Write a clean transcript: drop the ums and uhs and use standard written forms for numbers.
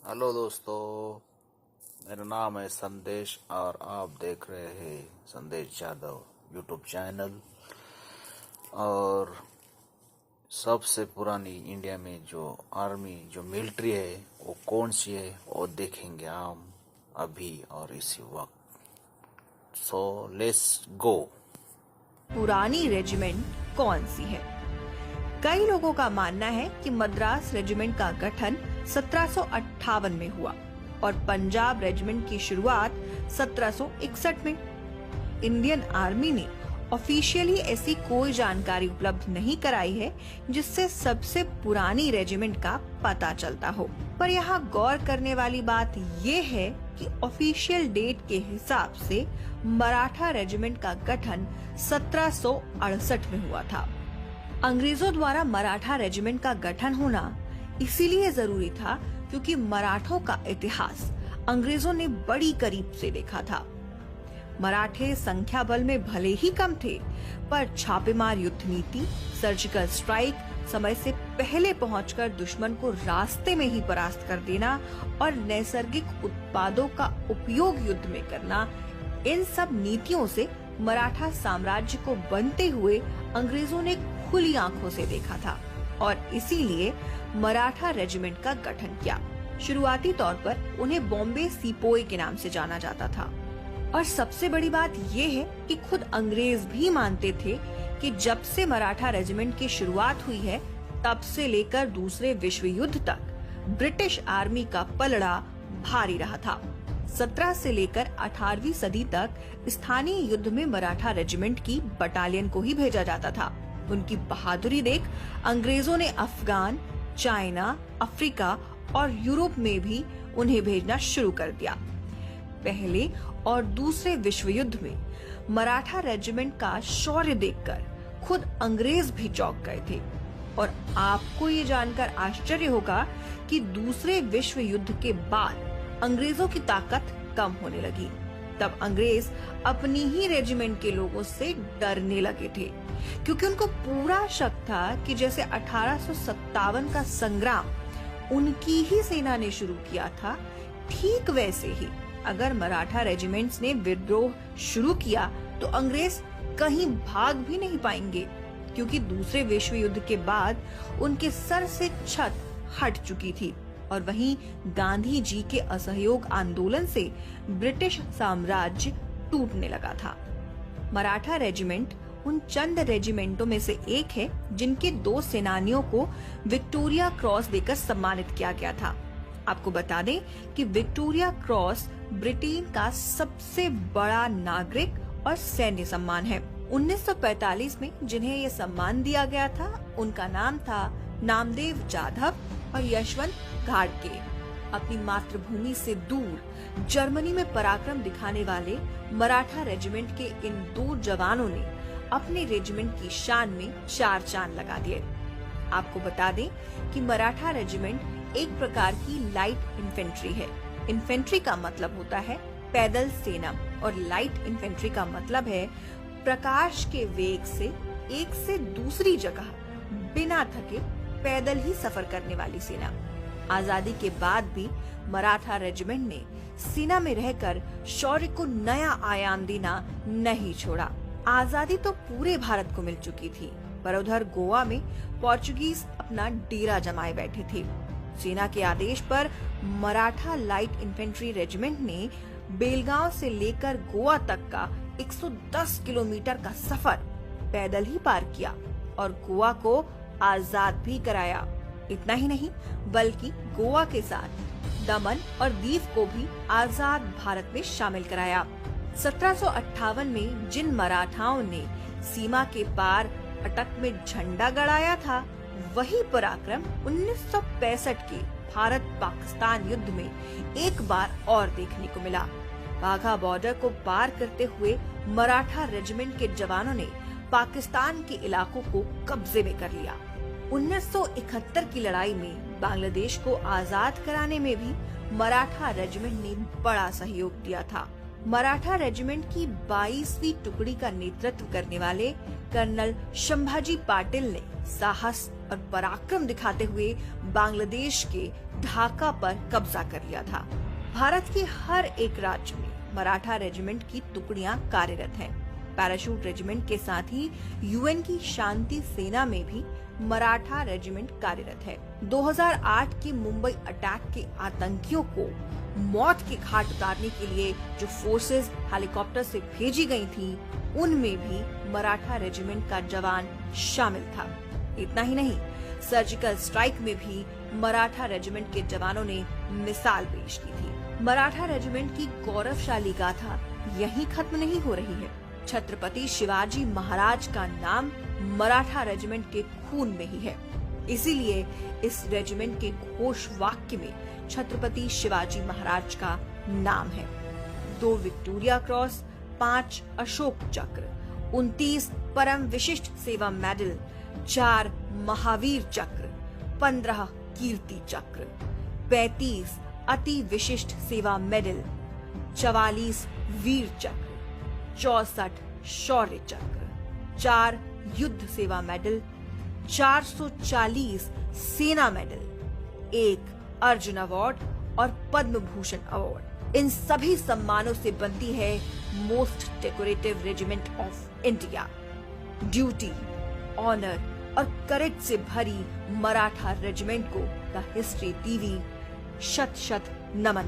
Hello दोस्तों, मेरा नाम है संदेश और आप देख रहे हैं संदेश यादव यूट्यूब चैनल। और सबसे पुरानी इंडिया में जो आर्मी जो मिलिट्री है वो कौन सी है वो देखेंगे हम अभी और इसी वक्त। So let's go. पुरानी रेजिमेंट कौन सी है? कई लोगों का मानना है कि मद्रास रेजिमेंट का गठन 1758 में हुआ और पंजाब रेजिमेंट की शुरुआत 1761 में। इंडियन आर्मी ने ऑफिशियली ऐसी कोई जानकारी उपलब्ध नहीं कराई है जिससे सबसे पुरानी रेजिमेंट का पता चलता हो। पर यहाँ गौर करने वाली बात ये है कि ऑफिशियल डेट के हिसाब से मराठा रेजिमेंट का गठन 1768 में हुआ था। अंग्रेजों द्वारा मराठा रेजिमेंट का गठन होना इसीलिए जरूरी था क्योंकि मराठों का इतिहास अंग्रेजों ने बड़ी करीब से देखा था। मराठे संख्या बल में भले ही कम थे, पर छापेमार युद्ध नीति, सर्जिकल स्ट्राइक, समय से पहले पहुंचकर दुश्मन को रास्ते में ही परास्त कर देना और नैसर्गिक उत्पादों का उपयोग युद्ध में करना, इन सब नीतियों से मराठा साम्राज्य को बनते हुए अंग्रेजों ने खुली आंखों से देखा था और इसीलिए मराठा रेजिमेंट का गठन किया। शुरुआती तौर पर उन्हें बॉम्बे सीपोई के नाम से जाना जाता था। और सबसे बड़ी बात ये है कि खुद अंग्रेज भी मानते थे कि जब से मराठा रेजिमेंट की शुरुआत हुई है तब से लेकर दूसरे विश्व युद्ध तक ब्रिटिश आर्मी का पलड़ा भारी रहा था। 17 से लेकर 18वीं सदी तक स्थानीय युद्ध में मराठा रेजिमेंट की बटालियन को ही भेजा जाता था। उनकी बहादुरी देख अंग्रेजों ने अफगान, चाइना, अफ्रीका और यूरोप में भी उन्हें भेजना शुरू कर दिया। पहले और दूसरे विश्व युद्ध में मराठा रेजिमेंट का शौर्य देखकर खुद अंग्रेज भी चौंक गए थे। और आपको ये जानकर आश्चर्य होगा कि दूसरे विश्व युद्ध के बाद अंग्रेजों की ताकत कम होने लगी। तब अंग्रेज अपनी ही रेजिमेंट के लोगों से डरने लगे थे, क्योंकि उनको पूरा शक था कि जैसे 1857 का संग्राम उनकी ही सेना ने शुरू किया था, ठीक वैसे ही अगर मराठा रेजिमेंट्स ने विद्रोह शुरू किया तो अंग्रेज कहीं भाग भी नहीं पाएंगे, क्योंकि दूसरे विश्व युद्ध के बाद उनके सर से छत हट चुकी थी। और वहीं गांधी जी के असहयोग आंदोलन से ब्रिटिश साम्राज्य टूटने लगा था। मराठा रेजिमेंट उन चंद रेजिमेंटों में से एक है जिनके 2 सेनानियों को विक्टोरिया क्रॉस देकर सम्मानित किया गया था। आपको बता दें कि विक्टोरिया क्रॉस ब्रिटेन का सबसे बड़ा नागरिक और सैन्य सम्मान है। 1945 में जिन्हें ये सम्मान दिया गया था उनका नाम था नामदेव जाधव और यशवंत घाटगे। अपनी मातृभूमि से दूर जर्मनी में पराक्रम दिखाने वाले मराठा रेजिमेंट के इन 2 जवानों ने अपने रेजिमेंट की शान में 4 चांद लगा दिए। आपको बता दें कि मराठा रेजिमेंट एक प्रकार की लाइट इन्फेंट्री है। इन्फेंट्री का मतलब होता है पैदल सेना और लाइट इन्फेंट्री का मतलब है प्रकाश के वेग से एक से दूसरी जगह बिना थके पैदल ही सफर करने वाली सेना। आजादी के बाद भी मराठा रेजिमेंट ने सेना में रहकर शौर्य को नया आयाम देना नहीं छोड़ा। आजादी तो पूरे भारत को मिल चुकी थी, पर उधर गोवा में पोर्चुगीज अपना डेरा जमाए बैठे थे। सेना के आदेश पर मराठा लाइट इन्फेंट्री रेजिमेंट ने बेलगांव से लेकर गोवा तक का 110 किलोमीटर का सफर पैदल ही पार किया और गोवा को आजाद भी कराया। इतना ही नहीं बल्कि गोवा के साथ दमन और दीव को भी आजाद भारत में शामिल कराया। 1758 में जिन मराठाओं ने सीमा के पार अटक में झंडा गड़ाया था, वही पराक्रम 1965 के भारत पाकिस्तान युद्ध में एक बार और देखने को मिला। वाघा बॉर्डर को पार करते हुए मराठा रेजिमेंट के जवानों ने पाकिस्तान के इलाकों को कब्जे में कर लिया। 1971 की लड़ाई में बांग्लादेश को आजाद कराने में भी मराठा रेजिमेंट ने बड़ा सहयोग दिया था। मराठा रेजिमेंट की 22वीं टुकड़ी का नेतृत्व करने वाले कर्नल संभाजी पाटिल ने साहस और पराक्रम दिखाते हुए बांग्लादेश के ढाका पर कब्जा कर लिया था। भारत के हर एक राज्य में मराठा रेजिमेंट की टुकड़ियां कार्यरत हैं। पैराशूट रेजिमेंट के साथ ही यूएन की शांति सेना में भी मराठा रेजिमेंट कार्यरत है। 2008 के मुंबई अटैक के आतंकियों को मौत के घाट उतारने के लिए जो फोर्सेस हेलीकॉप्टर से भेजी गई थी, उनमें भी मराठा रेजिमेंट का जवान शामिल था। इतना ही नहीं, सर्जिकल स्ट्राइक में भी मराठा रेजिमेंट के जवानों ने मिसाल पेश की थी। मराठा रेजिमेंट की गौरवशाली गाथा यहीं खत्म नहीं हो रही है। छत्रपति शिवाजी महाराज का नाम मराठा रेजिमेंट के खून में ही है। इसीलिए इस रेजिमेंट के घोष वाक्य में छत्रपति शिवाजी महाराज का नाम है। 2 विक्टोरिया क्रॉस, 5 अशोक चक्र, 29 परम विशिष्ट सेवा मेडल, 4 महावीर चक्र, 15 कीर्ति चक्र, 35 अति विशिष्ट सेवा मेडल, 44 वीर चक्र, 64 शौर्य चक्र, 4 युद्ध सेवा मेडल, 440 सेना मेडल, 1 अर्जुन अवार्ड और पद्म भूषण अवार्ड। इन सभी सम्मानों से बनती है most decorative regiment of India. Duty, honour और करेज से भरी मराठा रेजिमेंट को द हिस्ट्री टीवी शत शत नमन।